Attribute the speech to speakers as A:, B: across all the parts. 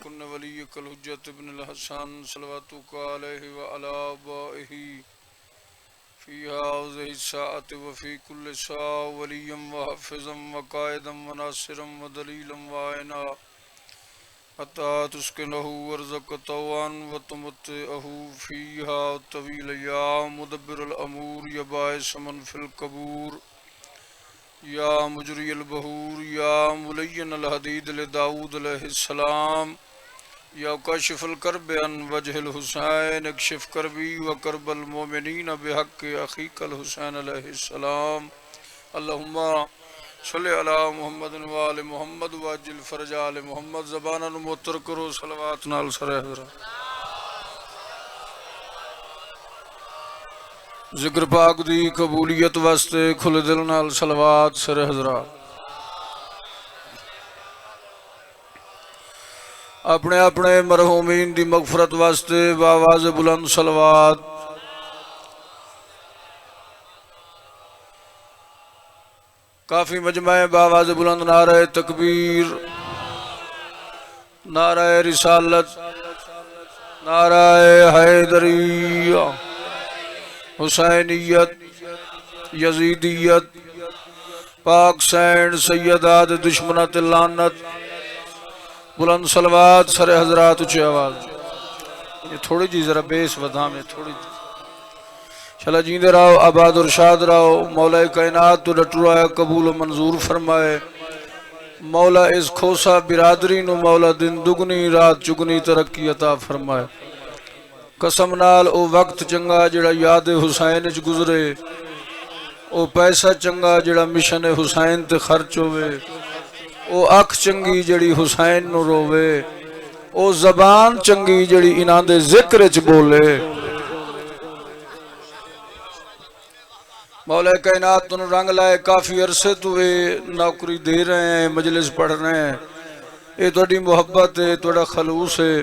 A: यकुन वलियकल हुज्जत Ibnul Hasan सल्लल्लाहु अलैहि व अला आबाइहि फी हाज़िहि साअति व फी कुल्लि साअ वलिय्यम व हाफ़िज़म व क़ाइदम व नासिरम व दलीलम व आइना हत्ता तुस्किनहु वर्ज़क़तहु व तुमत्तिअहु फ़ीहा तवील या मुदब्बिरुल अमूर या बाइस मन फ़िल क़बूर या मुजरियल बहूर या मुलय्यनल हदीद लिदाऊद अलैहिस्सलाम या काशिफुल कर्ब अन वजहिल हुसैन इक्शिफ करबी व करबल मोमिनीन बिहक़्क़ि अख़ीकल हुसैन अलैहिस्सलाम अल्लाहुम्मा सल्लि अला मुहम्मद व आलि मुहम्मद व अज्जिल फ़रज आलि मुहम्मद ज़बाना नूं मुअत्तर करो सलवात नाल सरे हज़रा जिक्र पाक दी कबूलियत वास्ते खुले दिल नाल सलवात सरे हज़रा अपने अपने मरहूमीन दी मगफरत वास्ते बावाज़ बुलंद सलवात काफ़ी मजमा बावाज़ बुलंद नारे तकबीर नारे रिसालत नारे हैदरिया हुसैनियत यजीदियत पाक सैंड सैयदात दुश्मनत लानत बुलंद सलवात सरे हजरात उच्च आवाज ये थोड़ी जी जरा बेस वधा में थोड़ी चला जींदे रहो आबाद और शाद रहो मौला कायनात तो डटुआ कबूल मंजूर फरमाए मौला इस खोसा बिरादरी नु मौला दिन दुगनी रात चुगनी तरक्की अता फरमाए कसम नाल ओ वक्त चंगा जिहड़ा याद हुसैन च गुजरे ओ पैसा चंगा जिहड़ा मिशन हुसैन ते खर्च होवे ओ अख चंगी जिहड़ी हुसैन नु रोवे ओ जबान चंगी जिहड़ी इन्हां दे जिक्र च बोले मौला कायनात तुम रंग लाए काफ़ी अरसे तो वे नौकरी दे रहे हैं मजलिस पढ़ रहे हैं ये थोड़ी मुहब्बत है थोड़ा खलूस है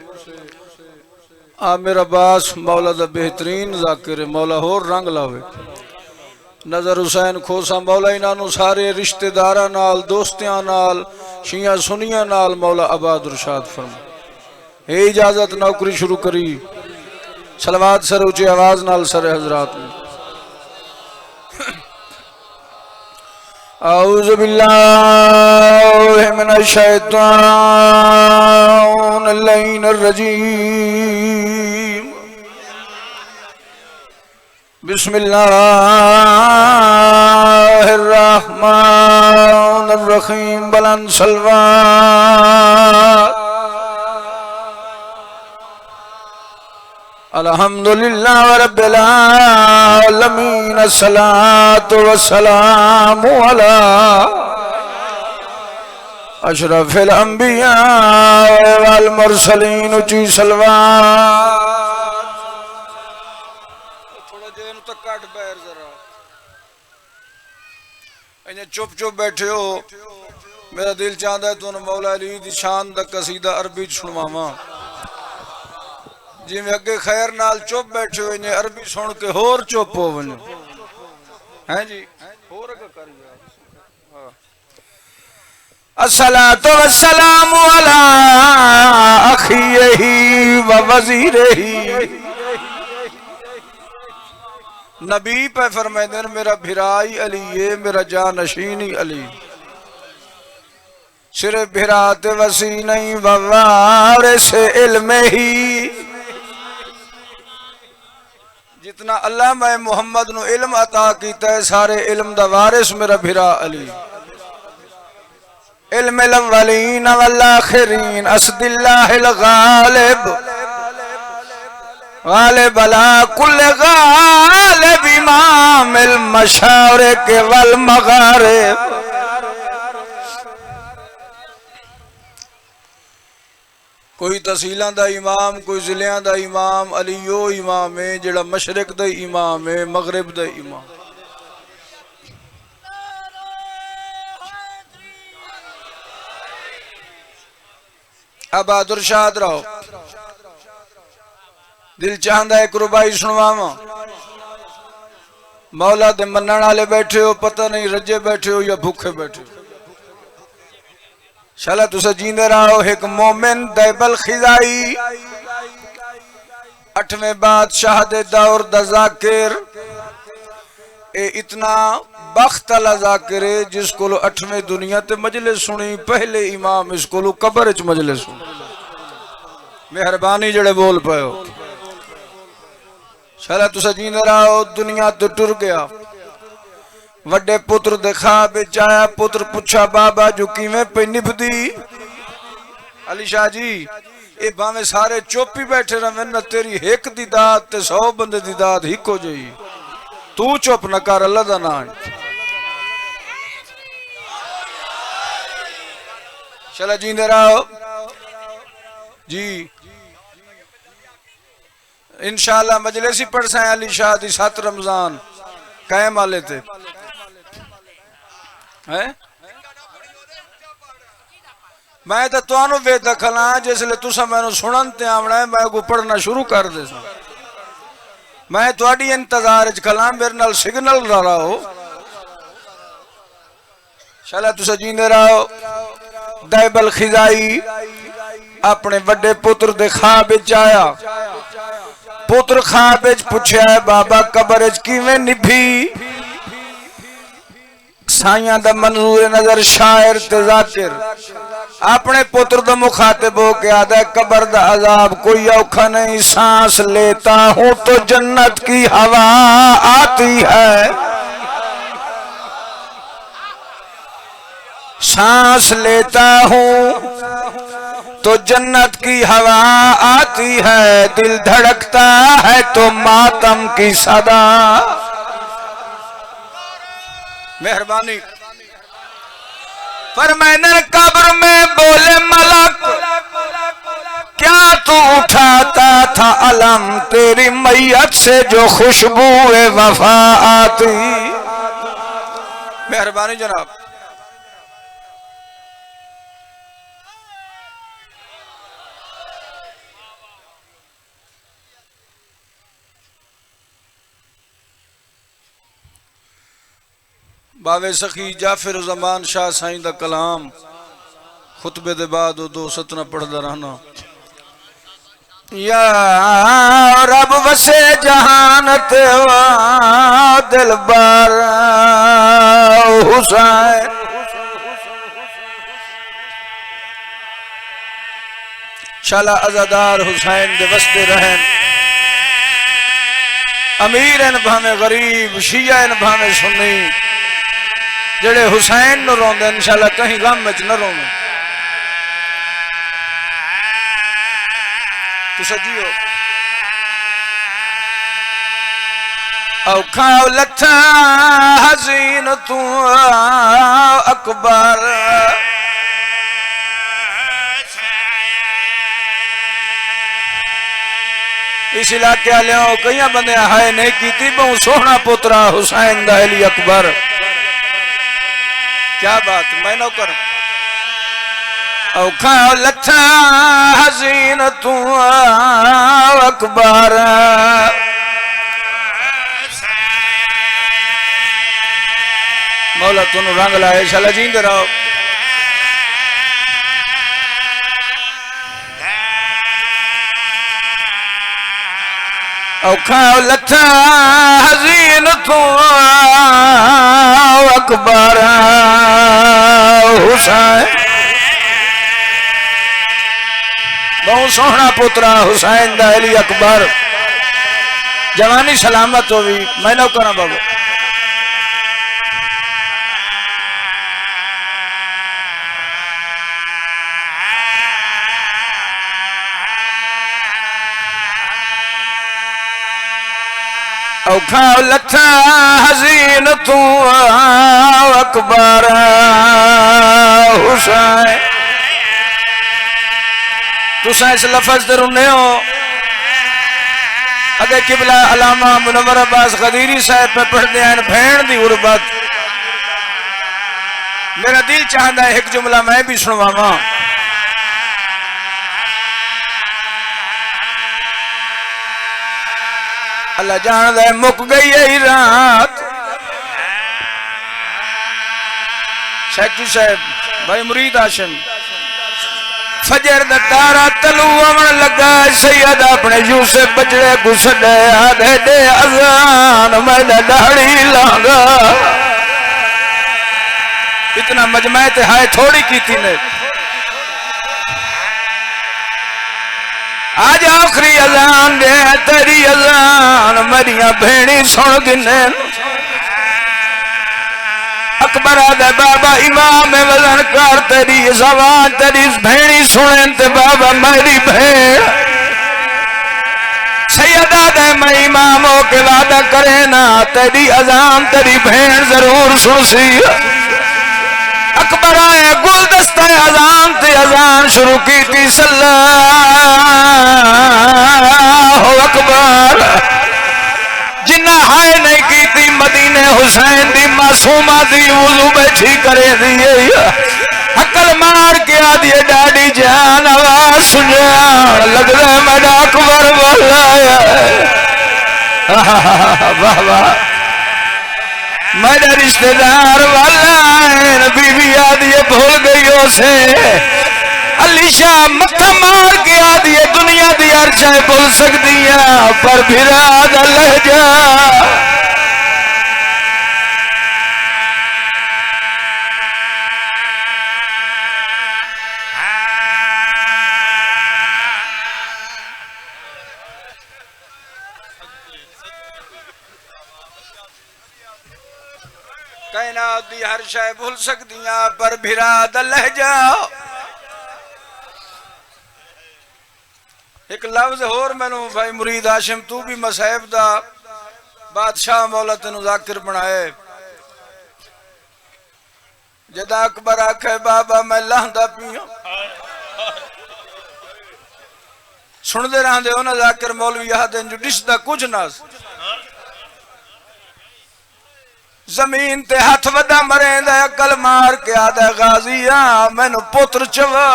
A: आमिर अब्बास मौला दा बेहतरीन जाकिर है मौला होर रंग लावे नजर हुसैन खोसा मौला इन्हों सारे रिश्तेदार नाल दोस्तियां नाल शिया सुनिया नाल मौला आबाद इरशाद फरमा ये इजाजत नौकरी शुरू करी सलवात सर ऊंची आवाज नाल सरे हजरात में औज़ु बिल्लाहि मिनश शैतानिर रजीम बिस्मिल्लाहिर रहमानिर रहीम बुलंद सलवात अल्हम्दुलिल्लाह रब्बिल आलमीन अस्सलातु वस्सलामु अला अशरफिल अंबिया वल मुरसलीन उच्ची सलवात थोड़ा देर तक काट बैर जरा इन्हें चुप चुप बैठे हो मेरा दिल चाहता है तुम मौला अली दी शान दा कसीदा अरबी सुनवावा जिमें अगे खैर नाल चुप बैठे हो इन्हें अरबी सुन के होर चुप हो वने हैं जी होर अगे कर यार अस्सलातु वस्सलामु अला अखियही व वज़ीरही नबी पे फरमाते मेरा भिराई अली ये मेरा जानशीनी अली सिर्फ भिरात वसी नहीं वारिस इल्म ही जितना अल्लाह मैं मुहम्मद नु इल्म अता कीता है सारे इल्म दा वारिस मेरा भिरा अली इल्म अव्वलीन वल आखिरीन अस्दिल्लाहिल गालिब गालिब अला कुल्ल गालिब इमामिल मशारिक वल मगारिब कोई तहसीलों का इमाम कोई जिलियां का इमाम अली ओ इमाम है जिहड़ा मशरक का इमाम है मगरिब का इमाम आबाद इरशाद रहो दिल चाहता है एक रुबाई सुनवावा मौला दे मनण वाले बैठे हो पता नहीं रजे बैठे हो या भूखे बैठे हो शाला तुसा जींदे रहो। एक मोमिन दैबल खिजाई 8वें बादशाह दे दौर दा जाकिर ए इतना बख्त अला जाकिर है जिस को 8वें दुनिया ते मजलिस सुनी। पहले इमाम इस को कबर च मजलिस सुनी। मेहरबानी जड़े बोल पायो। शाला तुसा जींदे रहो। दुनिया तो टुर गया। वड्डे पुत्र देखा बिच आया। पुत्र पूछा बाबा जो किवें पे निभदी। अली शाह जी ये भावे सारे चुप ही बैठे रहे न तेरी एक दी दात ते 100 बंदे दी दात हिको जई। तू चुप न कर अल्लाह दा नाम। चला जींदे रहो जी। इंशाअल्लाह मजलिस ही पढ़ सा अली शाह दी 7 रमजान कायम वाले थे है। मैं तो तुहानू वे दखला जिसले तुसा मैनू सुनन ते आवना है मैं को पढ़ना शुरू कर दे। मैं तुहाडी इंतजार च खला मेरे नाल सिग्नल रहा हो। शाला तुसा जींदे रहो। दैबल खिजाई अपने वड्डे पुत्र दे ख्वाब च आया। पुत्र ख्वाब च पूछया बाबा कबर च किवें निभी। साइया दा मंजूर नजर शायर ते जाकिर अपने पुत्र दा मुखातिब हो के आदा कबर दा अजाब कोई औखा नहीं। सांस लेता हूं तो जन्नत की हवा आती है। सांस लेता हूं तो जन्नत की हवा आती है। दिल धड़कता है तो मातम की सदा। मेहरबानी पर मैंने कब्र में बोले मलक क्या तू उठाता था अलम तेरी मैयत से जो खुशबू वफा आती। मेहरबानी जनाब। बावे सखी जाफिर जमान शाह साईं दा कलाम खुतबे दे बाद दो सतना पढ़दा रहना। या रब वसे जहान ते दिलबर हुसैन। शाला अज़ादार हुसैन दे वसते रहन। अमीर इन भावे गरीब शिया इन भावे सुन्नी जेड़े हुसैन नु रोंदे इंशाअल्लाह कहीं गम विच न रोवे। तू सजियो औखा लथा हसीन तू अकबर। इस इलाके वाले कई बंदे हाय नहीं की बहु सोहना पुत्रा हुसैन दा अली अकबर। क्या बात मैं नौकर औखा लथा हसीन तू अकबर। मौला तू रंग लाए शाला जींदे रहो। औखा लथा हसीन तू अकबर हुसैन। बहुत सोहना पुत्रा हुसैन दा अली अकबर। जवानी सलामत हो भी मैं नौ करा बाबू। औखा लथा हसीन तू अकबर हुसैन। तुसा इस लफज दे रुने हो अगे किबला अलामा मुनव्वर अब्बास गदीरी साहब पे पढ़ते हैं भेड़ दी गुरबत। मेरा दिल चाहता है एक जुमला मैं भी सुनवावा। अल्लाह जान दे मुक गई यही रात। शेख साहब भाई मुरीद हाशिम फजर दा तारा तलू आवन लगा सैयद अपने यूसुफ बजड़े गुसड़े आधे दे अजान मैं दाढ़ी लांगा। इतना मजमा ते हाय थोड़ी की ने। आज आखिरी अजान दे तेरी अजान मरिया भेड़ी सुन गिने। अकबर आदे बाबा इमाम वजन कर तेरी जबान तेरी भेड़ी सुने ते बाबा मेरी भेड़। सैयदा दे मैं इमाम हो के वादा करे ना तेरी अजान तेरी भेड़ जरूर सुन सी। अकबर आए गुलदस्ता अजान ते अजान शुरू की थी सल्लल्लाहु अकबर। जिन्ना हाय नहीं की थी मदीने हुसैन दी मासूमा दी वुजू बैठी करे दिए अकल मार के आदि डाडी जान आवाज सुना लगदा मेरा अकबर वाला वाह वाह मेरा रिश्तेदार वाला है। बीवी आदि भूल गई उसे अलीशा मत्था मार के आदि दुनिया दी हर चाहे भूल सकती है पर बिराद लहजा कायनात दी हर शय भूल सकदियां पर बिराद लहजा। एक लफ्ज होर मैनू भाई मुरीद हाशिम तू भी मसाहिब दा बादशाह मौला तेनू जाकिर बनाए। जदा अकबर आखे बाबा मैं लांदा पिया सुनते रहते हो ना जाकिर मौलवी आदे डिसदा कुछ ना जमीन ते हाथ वदा मरेंदा अकल मार के आदा गाजिया मैनू पुत्र चवा।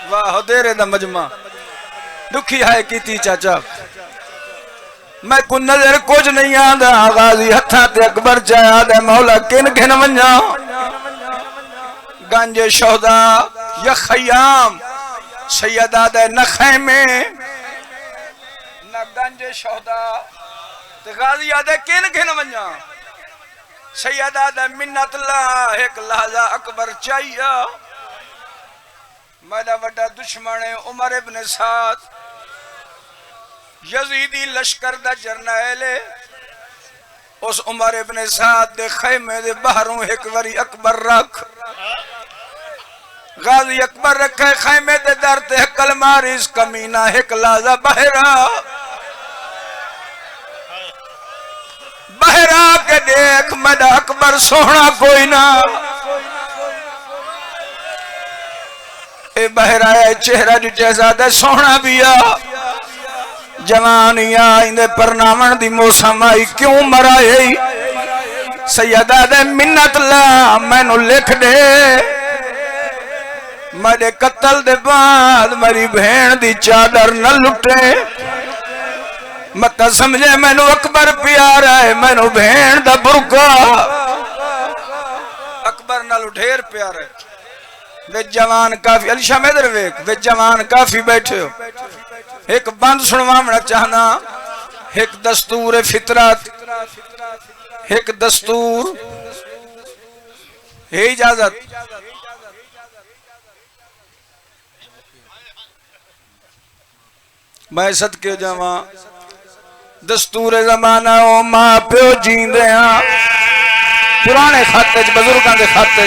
A: वाह देरे दा मजमा दुखी है की चाचा मैं को नजर कुछ नहीं आंदा गाजी हथा ते अकबर चाया दे मौला किन घिन वंजा गंज शोदा या खयाम सैयदा दे नखे में न गंज शोदा ते गाजी आदे किन घिन वंजा सैयदा दे मिन्नत ला एक लहजा अकबर चाहिए। मेरा बड़ा दुश्मन है उमर इब्न साद यजीदी लश्कर दा जरनैल उस उमर इब्न साद दे खैमे दे बाहरों एक बारी अकबर रख गाजी अकबर रखे खैमे दे दर ते हकल मारी इस कमीना एक लाजा बहरा बहरा के देख मेरा अकबर सोहना कोई ना ए बहरा चेहरा जिटे ज्यादा सोहना भी आ जवानिया इंदे परनावन दी मौसम आई क्यों मराए सैयदा दे मिन्नत ला मैनू लिख दे मेरे कत्ल दे बाद मेरी भेण दी चादर न लुटे मत समझे मैनू अकबर प्यार है मैनू भेण दा बुरका अकबर नाल ढेर प्यार है। वे जवान काफी अलीशा मेदर वेख वे जवान काफी बैठे हो एक बंद सुनवाना चाहना एक दस्तूर फितरत एक दस्तूर है इजाजत मैं सदके जावा दस्तूर जमाना ओ मां प्यो जींदे हां पुराने खाते च बुजुर्गां दे खाते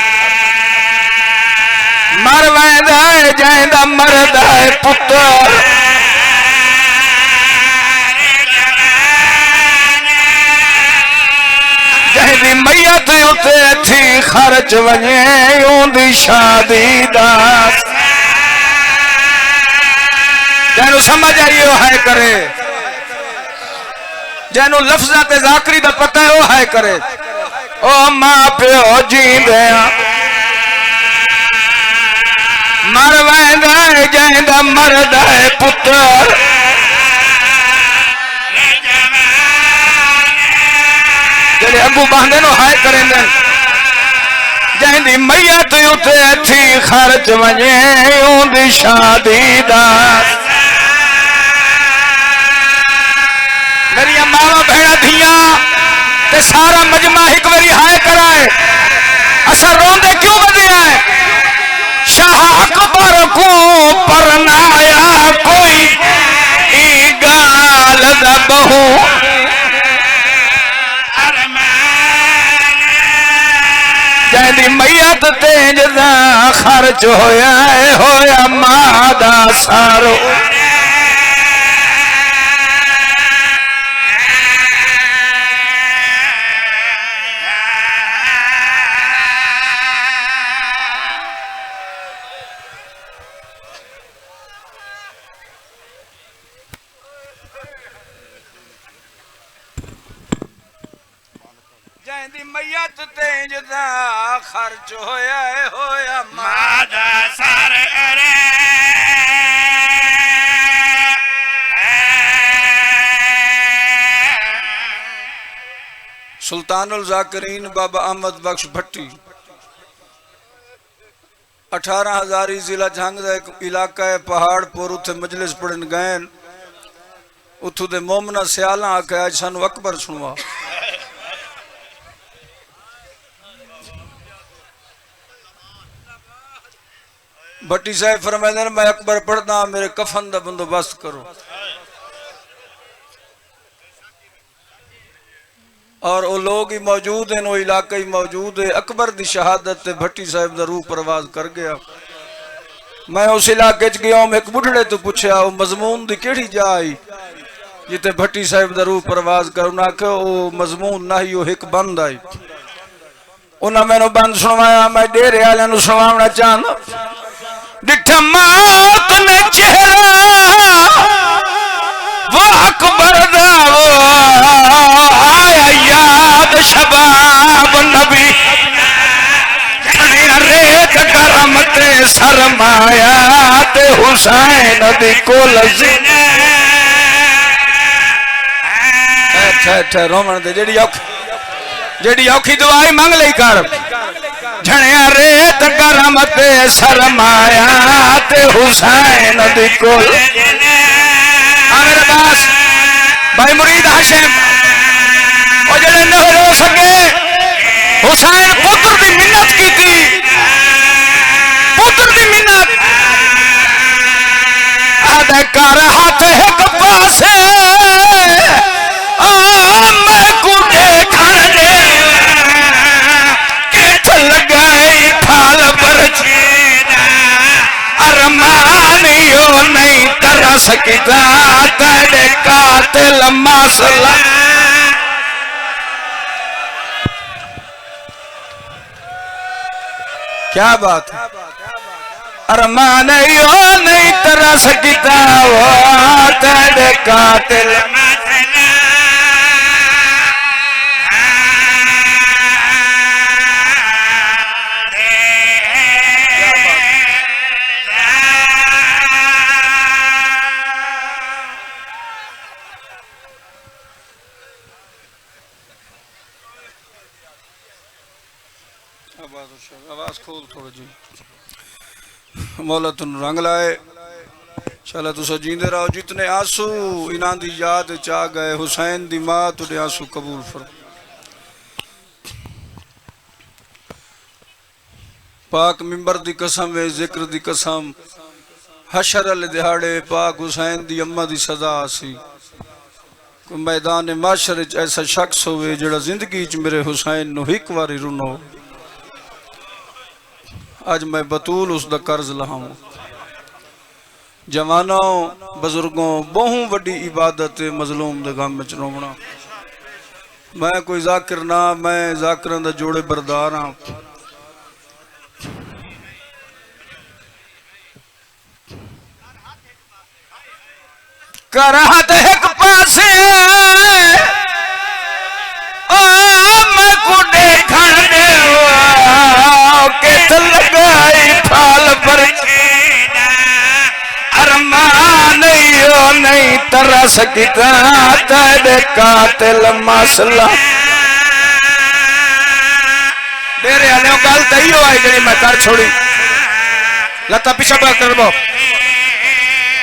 A: मर वैंदा है जांदा मरदा है पुत्र जहदी मैयत उते थी खर्च वने ओंदी शादी दा जैनू समझ आई वो है करे जैनू लफ्ज़ां ते ज़ाकरी दा पता है वो है करे ओ मां प्यो जींदे मर वैंदा है जांदा मरदा है पुत्र जेडे अगू बहंदे नो हाय करेंदे
B: जैंदी मैयत उते थी खर्च वने उंदी शादी दा मेरी मावा भेड़ा धिया ते सारा मजमा एक बारी हाय कराए असा रोंदे क्यों बदे आए शाह अकबर को परनाया कोई ई गाल दा बहू जैंदी मैयत तेज दा खर्च होया मां दा सारो जैंदी मैयत तेज दा खर्च होया मां दा सारे अरे
A: सुल्तानुल जाकिरीन बाबा अहमद बख्श भट्टी 18,000 जिला झंग का एक इलाका है पहाड़पुर उथे मजलिस पढ़न गए उथू दे मोमना सियाला आखे आज सानू अकबर सुनवा भट्टी साहब फरमाते हैं मैं अकबर पढ़दा मेरे कफन का बंदोबस्त करो और वो लोग ही मौजूद हैं वो इलाका ही मौजूद है अकबर की शहादत ते भट्टी साहब का रूह परवाज कर गया मैं उस इलाके च गया एक बुढ़ड़े तो पूछा वो मजमून की केड़ी जा आई जिते भट्टी साहब का रूह परवाज कर उन्हें आख्या वो मजमून ना ही वो एक बंद आई उन्हें मैंने बंद सुनवाया मैं डेरे वाले सुनवाना चाहता डिठा मौत ने चेहरा वो अकबर दा आया याद शबाब नबी रेत गरम ते सरमाया ते हुसैन दी कोल अच्छा रोमन दे जेड़ी औखी दवाई मंग लई कर झणिया रेत गरम ते सरमाया ते हुसैन दी कोल मेरे पास भाई मुरीद हाशिम ओ जेड़े नहीं रो सके हुसैन पुत्र दी मिन्नत कीती पुत्र दी मिन्नत आदे कर हाथ एक पासे मैं को देखण दे किथ लगाई फाल बरछेदा अरमानियो नहीं कर सकता तेरे कातिल मसला क्या बात है अरमानियो नहीं कर सकता वो तेरे कातिल आवाज खोल थोड़ा जी मौला तुम रंग लाए चला तुसा जींदे रहो जितने आंसू इन्हां दी याद चा गए हुसैन दी मां तुडे आंसू कबूल फरमा पाक मिंबर दी कसम वे जिक्र दी कसम हशर अल दिहाड़े पाक हुसैन दी अम्मा दी सजा सी कोई मैदान माशर च ऐसा शख्स होवे जेड़ा जिंदगी च मेरे हुसैन नु एक बारी रुनो आज मैं बतूल उसका कर्ज लहाऊं जवानों बुजुर्गों बहु वड्डी इबादत मजलूम दे गम च रोवना मैं कोई जाकिर ना मैं जाकिरां दा जोड़े बरदार हाँ करहत एक पासे मैं को देखण दे किथ लगाई फाल पर अरमान नहीं तरस किता तेरे कातिल मसला डेरे वाले
B: गल तो ही आई जी मैं कर छोड़ी लत्ता पिछा कर दो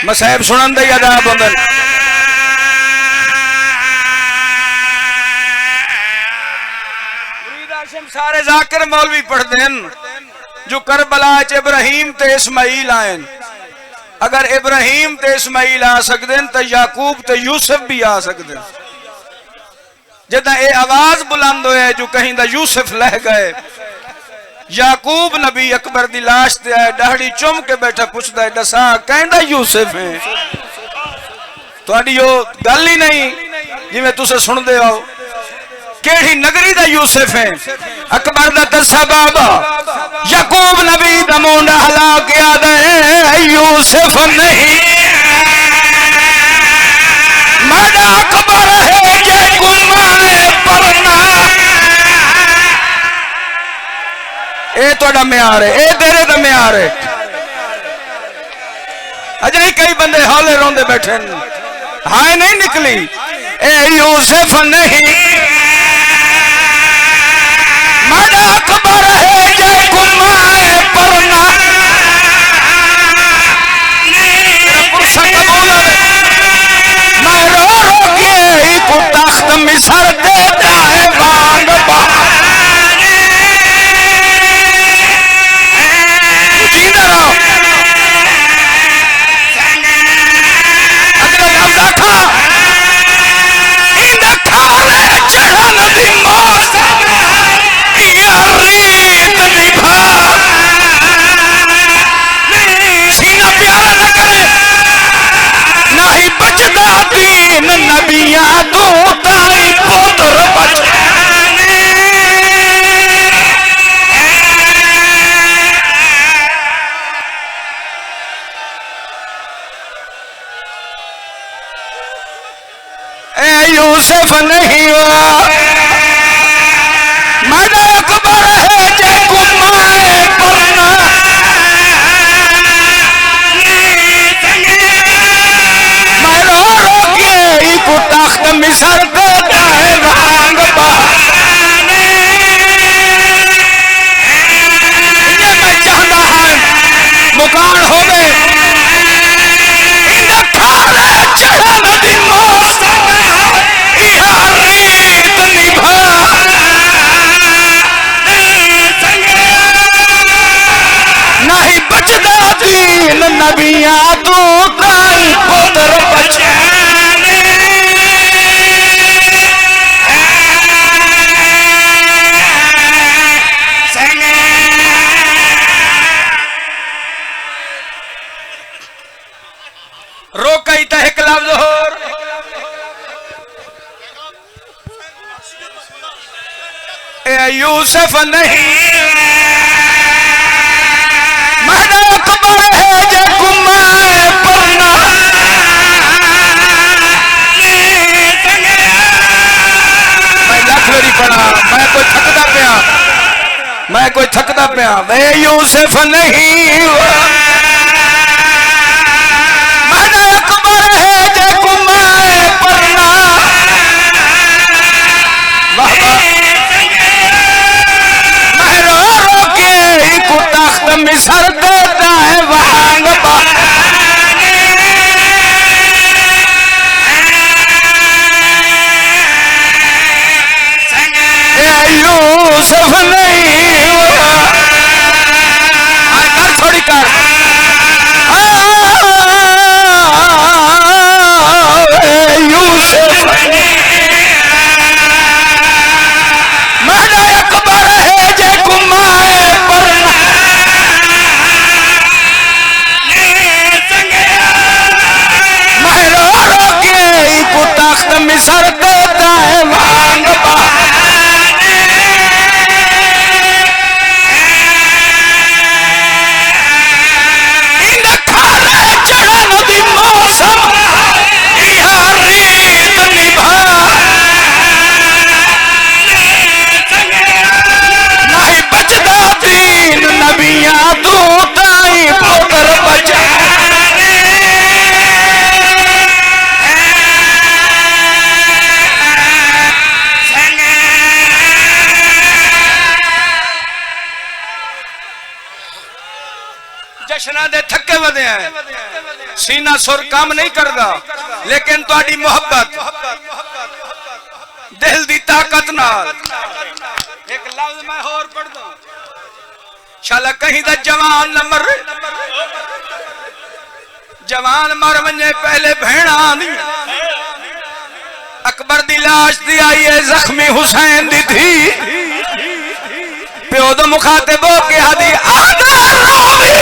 B: मसाहब सुनन दे आदाब होंगे सारे जाकिर मौलवी पढ़ते हैं जो करबला च इब्राहिम ते इस्माइल आए अगर इब्राहिम ते इस्माइल आ सकते हैं तो याकूब ते यूसुफ भी आ सकते हैं जदा ये आवाज बुलंद होए जो कहीं दा यूसुफ लह गए याकूब नबी अकबर दी लाश ते आए दाढ़ी चुम के बैठा पूछता है दसा कहंदा यूसुफ है तुहाडी ओ गल ही नहीं जिवें तुसे सुनदे हो केड़ी नगरी दा यूसुफ है अकबर दा दसा बाबा याकूब नबी दा मुंडा हला के आदा है यूसुफ नहीं मड़ा अकबर है जे गुमाने परना ए तोड़ा म्यार है ए तेरे दा म्यार है अजे कई बंदे हौले रोंदे बैठे हाय नहीं निकली ए यूसुफ नहीं मड़ा अकबर है जे गुमाए परना मैं रो रो के को तख्त मिसर देता है बांग जींदा रहो अगले लफ्ज आखा इंदा खाले चढ़न दी मौत रीत निभा सीना प्यारा न करे ना ही बचदा दीन नबिया तू ताई पुत्र बच ए यूसुफ नहीं हुआ मड़ा अकबर है जे गुमाए परना मैं रो रो के को तख्त मिसर देता है रंग ये मैं चाहता है मुकान हो गए इन खाले चढ़न दी मौत या रीत निभा नहीं बचदा दीन नबिया तू ताई पुत्र बचाने रोकई तो एक लफ्ज होर ए यूसुफ नहीं मड़ा अकबर है जे गुमाए परना मैं लख बारी पढ़ा मैं कोई थकदा पिया वे यूसुफ नहीं मड़ा अकबर है जे गुमाए परना वाह मैं रो रो के को तख्त मिसर देता है वांग यूसुफ नहीं कर छोड़ी कर यूसुफ मड़ा अकबर है जे गुमाए परना जश्ना दे थके वदे हैं, सीना सुर काम नहीं करदा, लेकिन तुहाडी मोहब्बत दिल दी ताकत नाल। एक लफ्ज मैं होर पढ़ दूं, शाला कहीं दा जवान न मर, जवान मर वने पहले भेड़ा दी। अकबर दी लाश दी आई है जख्मी हुसैन दी थी, प्यो दो मुखातिब हो के आदी आदा रोवी,